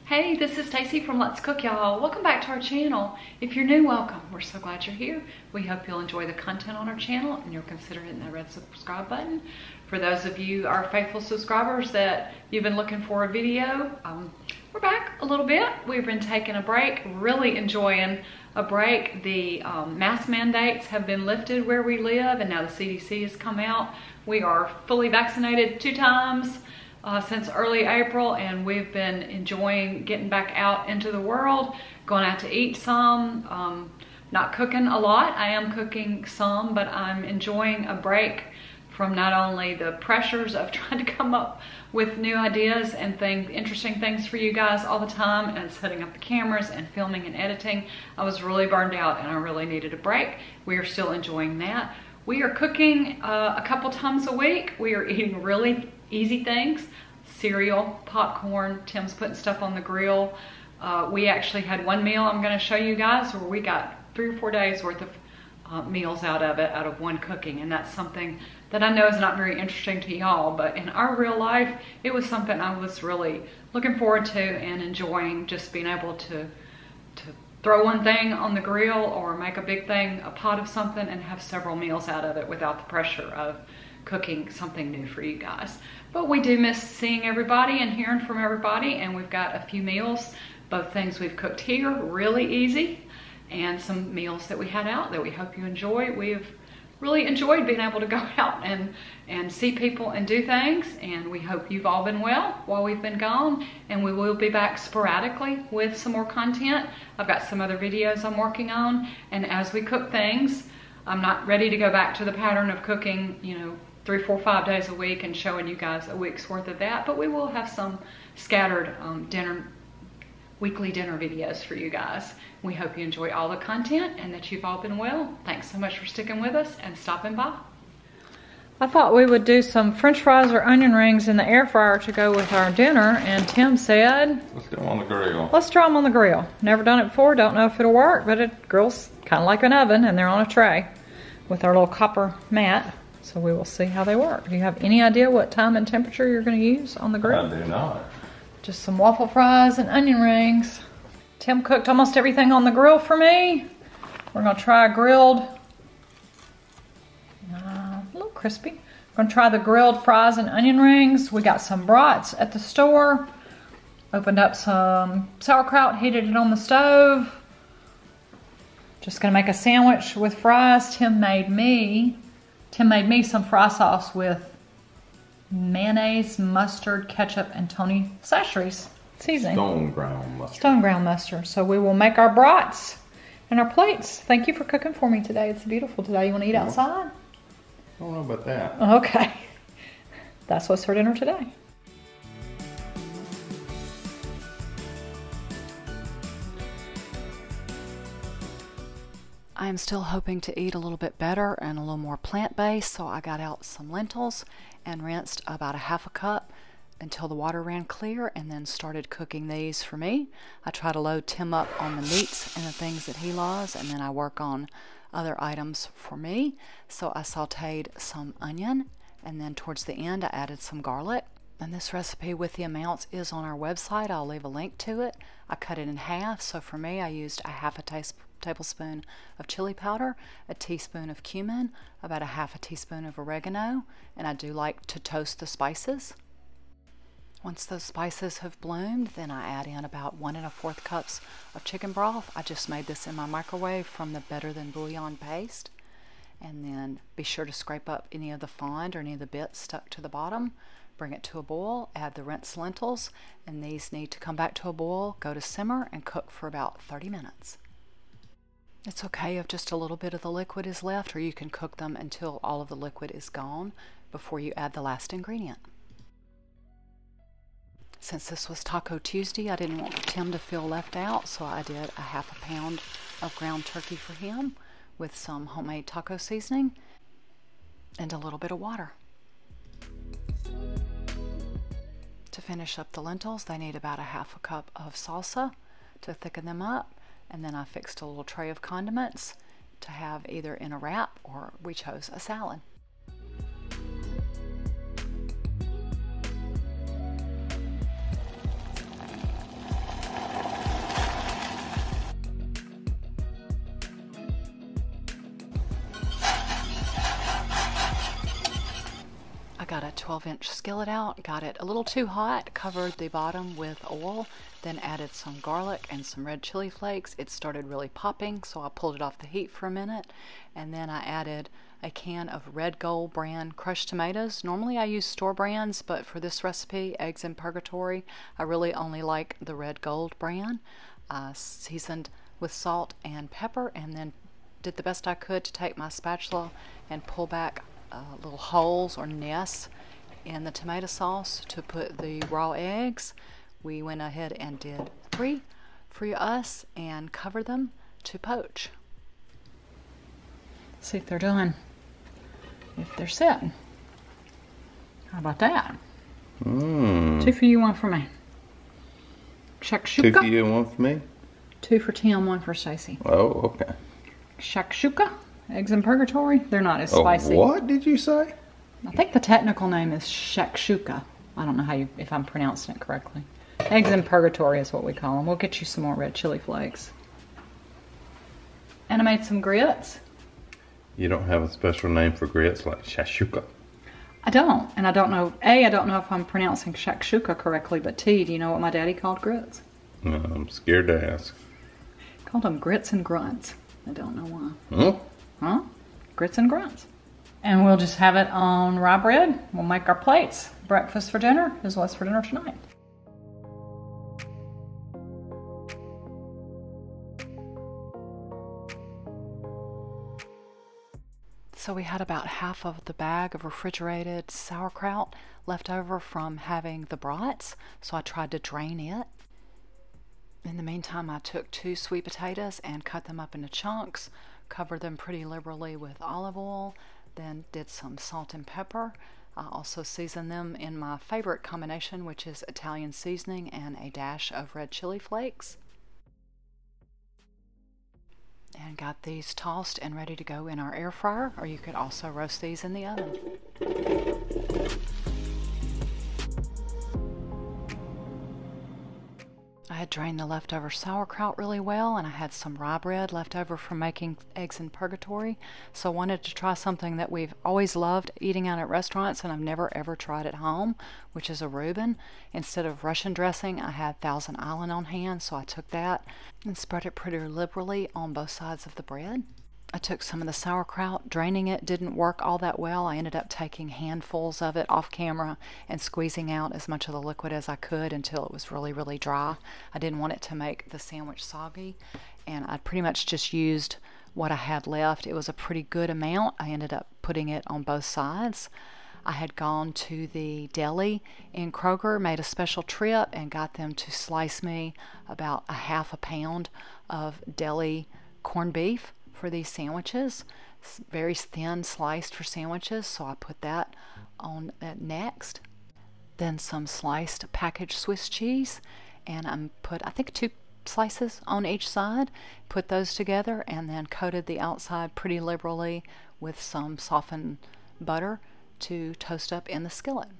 Hey, this is Stacy from Let's Cook, y'all. Welcome back to our channel. If you're new, welcome. We're so glad you're here. We hope you'll enjoy the content on our channel and you'll consider hitting that red subscribe button. For those of you, our faithful subscribers, that you've been looking for a video, we're back a little bit. We've been taking a break, really enjoying a break. The mask mandates have been lifted where we live, and now the CDC has come out. We are fully vaccinated 2 times. Since early April, and we've been enjoying getting back out into the world, going out to eat some, not cooking a lot. I am cooking some, but I'm enjoying a break from not only the pressures of trying to come up with new ideas and interesting things for you guys all the time, and setting up the cameras and filming and editing. I was really burned out and I really needed a break. We are still enjoying that. We are cooking a couple times a week. We are eating really easy things: cereal, popcorn. Tim's putting stuff on the grill. We actually had one meal I'm going to show you guys where we got 3 or 4 days worth of meals out of one cooking, and that's something that I know is not very interesting to y'all, but in our real life it was something I was really looking forward to and enjoying, just being able to throw one thing on the grill or make a big thing, a pot of something, and have several meals out of it without the pressure of cooking something new for you guys. But we do miss seeing everybody and hearing from everybody, and we've got a few meals, both things we've cooked here, really easy, and some meals that we had out that we hope you enjoy. We've really enjoyed being able to go out and see people and do things, and we hope you've all been well while we've been gone, and we will be back sporadically with some more content. I've got some other videos I'm working on, and as we cook things, I'm not ready to go back to the pattern of cooking, 3, 4, 5 days a week and showing you guys a week's worth of that, but we will have some scattered weekly dinner videos for you guys. We hope you enjoy all the content and that you've all been well. Thanks so much for sticking with us and stopping by. I thought we would do some french fries or onion rings in the air fryer to go with our dinner, and Tim said, let's do them on the grill. Let's try them on the grill. Never done it before, don't know if it'll work, but it grills kind of like an oven, and they're on a tray with our little copper mat. So we will see how they work. Do you have any idea what time and temperature you're going to use on the grill? I do not. Just some waffle fries and onion rings. Tim cooked almost everything on the grill for me. We're going to try a grilled, a little crispy. We're going to try the grilled fries and onion rings. We got some brats at the store. Opened up some sauerkraut, heated it on the stove. Just going to make a sandwich with fries. Tim made me some fry sauce with mayonnaise, mustard, ketchup, and Tony Chachere's seasoning. Stone ground mustard. Stone ground mustard. So we will make our brats and our plates. Thank you for cooking for me today. It's beautiful today. You want to eat outside? I don't know about that. Okay. That's what's for dinner today. I am still hoping to eat a little bit better and a little more plant-based, so I got out some lentils and rinsed about a half a cup until the water ran clear, and then started cooking these for me. I try to load Tim up on the meats and the things that he loves, and then I work on other items for me. So I sauteed some onion, and then towards the end I added some garlic. And this recipe with the amounts is on our website. I'll leave a link to it. I cut it in half, so for me I used a half a tablespoon of chili powder, a teaspoon of cumin, about a half a teaspoon of oregano, and I do like to toast the spices. Once those spices have bloomed, then I add in about 1 1/4 cups of chicken broth. I just made this in my microwave from the Better Than Bouillon paste. And then be sure to scrape up any of the fond or any of the bits stuck to the bottom. Bring it to a boil, add the rinsed lentils, and these need to come back to a boil, go to simmer, and cook for about 30 minutes. It's okay if just a little bit of the liquid is left, or you can cook them until all of the liquid is gone before you add the last ingredient. Since this was Taco Tuesday, I didn't want Tim to feel left out, so I did a half a pound of ground turkey for him with some homemade taco seasoning and a little bit of water. To finish up the lentils, they need about a half a cup of salsa to thicken them up, and then I fixed a little tray of condiments to have either in a wrap, or we chose a salad. got a 12-inch skillet out, got it a little too hot, covered the bottom with oil, then added some garlic and some red chili flakes. It started really popping, so I pulled it off the heat for a minute, and then I added a can of Red Gold brand crushed tomatoes. Normally I use store brands, but for this recipe, Eggs in Purgatory, I really only like the Red Gold brand. I seasoned with salt and pepper, and then did the best I could to take my spatula and pull back little holes or nests in the tomato sauce to put the raw eggs. We went ahead and did 3 for us and covered them to poach. See if they're done. If they're set. How about that? 2 for you, 1 for me. Shakshuka. 2 for you and 1 for me? 2 for Tim, 1 for Stacy. Oh, okay. Shakshuka. Eggs in Purgatory. They're not as spicy. What did you say? I think the technical name is shakshuka. I don't know if I'm pronouncing it correctly. Eggs in Purgatory is what we call them. We'll get you some more red chili flakes. And I made some grits. You don't have a special name for grits like shashuka? I don't. And I don't know, I don't know if I'm pronouncing shakshuka correctly, but T, do you know what my daddy called grits? No, I'm scared to ask. Called them grits and grunts. I don't know why. Huh? Huh? Grits and grunts. And we'll just have it on rye bread. We'll make our plates. Breakfast for dinner is what's for dinner tonight. So we had about half of the bag of refrigerated sauerkraut left over from having the brats, so I tried to drain it. In the meantime, I took 2 sweet potatoes and cut them up into chunks, covered them pretty liberally with olive oil, then did some salt and pepper. I also seasoned them in my favorite combination, which is Italian seasoning and a dash of red chili flakes. And got these tossed and ready to go in our air fryer, or you could also roast these in the oven. I had drained the leftover sauerkraut really well, and I had some rye bread left over from making Eggs in Purgatory, so I wanted to try something that we've always loved eating out at restaurants and I've never ever tried at home, which is a Reuben. Instead of Russian dressing, I had Thousand Island on hand, so I took that and spread it pretty liberally on both sides of the bread. I took some of the sauerkraut. Draining it didn't work all that well. I ended up taking handfuls of it off camera and squeezing out as much of the liquid as I could until it was really, really dry. I didn't want it to make the sandwich soggy, and I pretty much just used what I had left. It was a pretty good amount. I ended up putting it on both sides. I had gone to the deli in Kroger, made a special trip, and got them to slice me about a half a pound of deli corned beef for these sandwiches. It's very thin sliced for sandwiches, so I put that on next. Then some sliced packaged Swiss cheese, and I put, I think, 2 slices on each side. Put those together and then coated the outside pretty liberally with some softened butter to toast up in the skillet.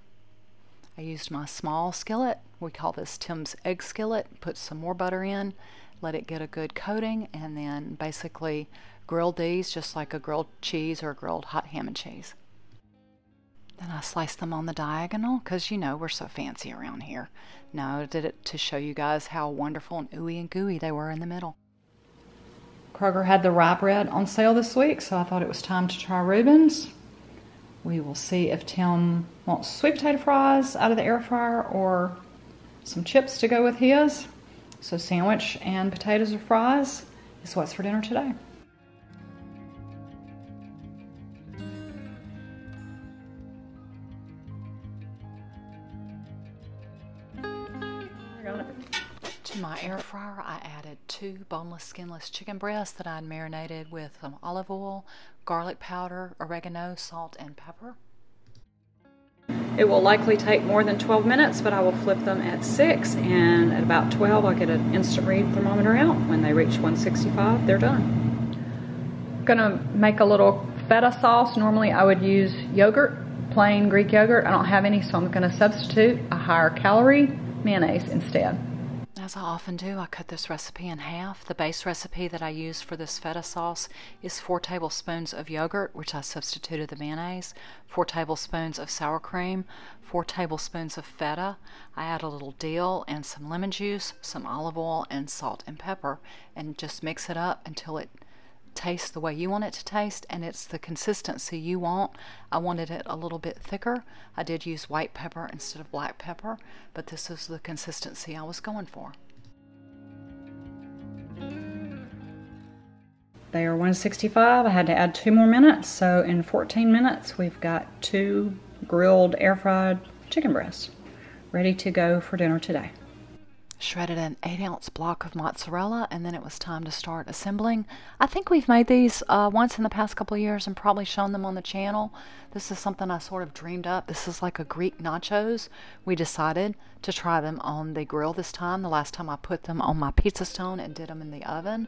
I used my small skillet. We call this Tim's egg skillet. Put some more butter in, let it get a good coating, and then basically grilled these just like a grilled cheese or a grilled hot ham and cheese. Then I sliced them on the diagonal because, you know, we're so fancy around here. No, I did it to show you guys how wonderful and ooey and gooey they were in the middle. Kroger had the rye bread on sale this week, so I thought it was time to try Reubens. We will see if Tim wants sweet potato fries out of the air fryer or some chips to go with his. So sandwich and potatoes or fries is what's for dinner today. To my air fryer, I added 2 boneless, skinless chicken breasts that I'd marinated with some olive oil, garlic powder, oregano, salt, and pepper. It will likely take more than 12 minutes, but I will flip them at 6, and at about 12 I'll get an instant read thermometer out. When they reach 165, they're done. I'm gonna make a little feta sauce. Normally I would use yogurt, plain Greek yogurt. I don't have any, so I'm gonna substitute a higher calorie mayonnaise instead. I As I often do, I cut this recipe in half. The base recipe that I used for this feta sauce is 4 tablespoons of yogurt, which I substituted the mayonnaise, 4 tablespoons of sour cream, 4 tablespoons of feta. I add a little dill and some lemon juice, some olive oil, and salt and pepper, and just mix it up until it tastes the way you want it to taste, and it's the consistency you want. I wanted it a little bit thicker. I did use white pepper instead of black pepper, but this is the consistency I was going for. They are 165. I had to add 2 more minutes, so in 14 minutes we've got 2 grilled air fried chicken breasts ready to go for dinner today. Shredded an 8-ounce block of mozzarella, and then it was time to start assembling. I think we've made these once in the past couple of years and probably shown them on the channel. This is something I sort of dreamed up. This is like a Greek nachos. We decided to try them on the grill this time. The last time I put them on my pizza stone and did them in the oven.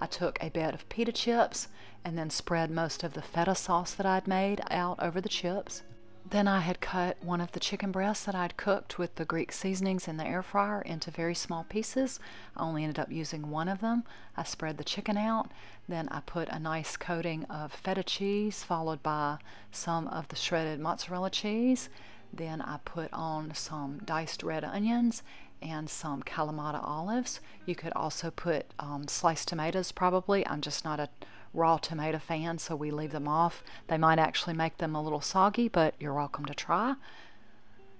I took a bed of pita chips and then spread most of the feta sauce that I'd made out over the chips. Then I had cut one of the chicken breasts that I'd cooked with the Greek seasonings in the air fryer into very small pieces. I only ended up using one of them. I spread the chicken out. Then I put a nice coating of feta cheese followed by some of the shredded mozzarella cheese. Then I put on some diced red onions and some Kalamata olives. You could also put sliced tomatoes probably. I'm just not a raw tomato fan, so we leave them off. They might actually make them a little soggy, but you're welcome to try.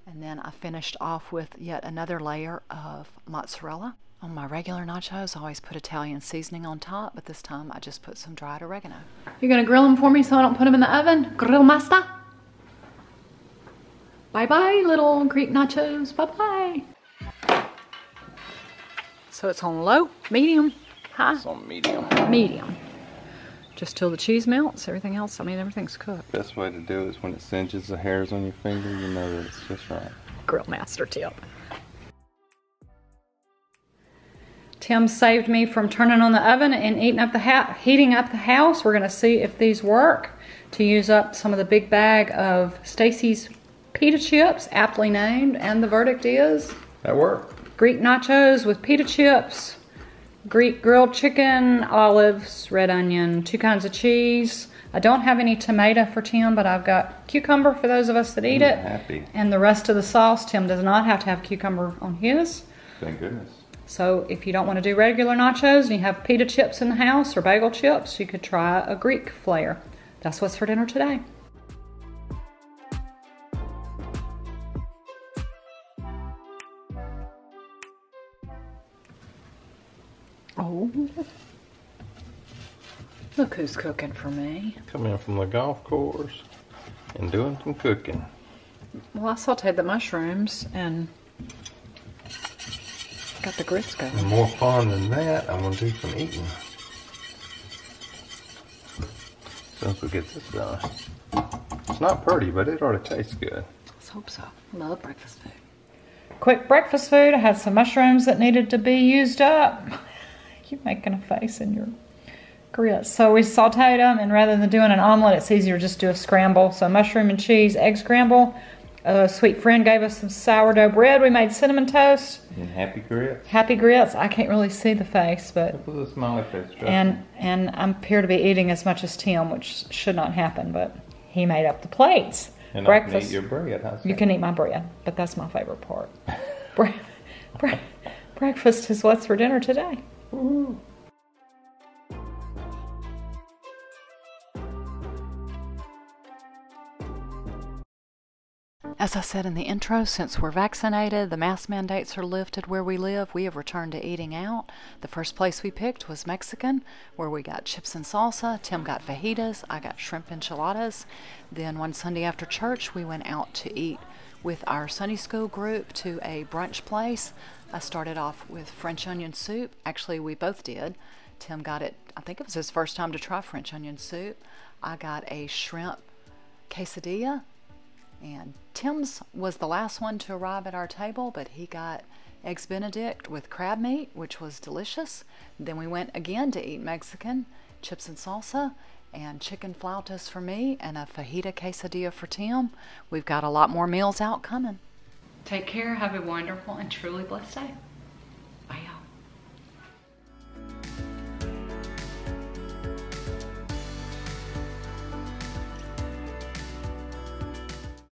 And then I finished off with yet another layer of mozzarella. On my regular nachos, I always put Italian seasoning on top, but this time I just put some dried oregano. You're gonna grill them for me so I don't put them in the oven? Grill master? Bye-bye, little Greek nachos. Bye-bye. So it's on low, medium, high? It's on medium. Medium. Just till the cheese melts. Everything else, I mean, everything's cooked. Best way to do it is when it singes the hairs on your finger, you know that it's just right. Grill master tip. Tim saved me from turning on the oven and heating up the house. We're going to see if these work to use up some of the big bag of Stacy's pita chips, aptly named, and the verdict is... That worked. Greek nachos with pita chips, Greek grilled chicken, olives, red onion, 2 kinds of cheese. I don't have any tomato for Tim, but I've got cucumber for those of us that eat it. Happy. And the rest of the sauce, Tim does not have to have cucumber on his. Thank goodness. So if you don't want to do regular nachos and you have pita chips in the house or bagel chips, you could try a Greek flair. That's what's for dinner today. Oh, look who's cooking for me. Coming from the golf course and doing some cooking. Well, I sauteed the mushrooms and got the grits going. And more fun than that, I'm going to do some eating. Since we get this done. It's not pretty, but it ought to taste good. Let's hope so. Love breakfast food. Quick breakfast food. I had some mushrooms that needed to be used up. You're making a face in your grits. So we sauteed them, and rather than doing an omelet, it's easier just to do a scramble. So mushroom and cheese, egg scramble. A sweet friend gave us some sourdough bread. We made cinnamon toast. And happy grits. Happy grits. I can't really see the face, but... It was a smiley face. And I appear to be eating as much as Tim, which should not happen, but he made up the plates. And breakfast. I can eat your bread. You can eat my bread, but that's my favorite part. Breakfast is what's for dinner today. Ooh. As I said in the intro, since we're vaccinated, the mask mandates are lifted where we live, we have returned to eating out. The first place we picked was Mexican, where we got chips and salsa. Tim got fajitas, I got shrimp enchiladas. Then one Sunday after church, we went out to eat with our Sunday school group to a brunch place. I started off with French onion soup. Actually, we both did. Tim got it, I think it was his first time to try French onion soup. I got a shrimp quesadilla. And Tim's was the last one to arrive at our table, but he got eggs Benedict with crab meat, which was delicious. Then we went again to eat Mexican, chips and salsa, and chicken flautas for me, and a fajita quesadilla for Tim. We've got a lot more meals out coming. Take care, have a wonderful and truly blessed day.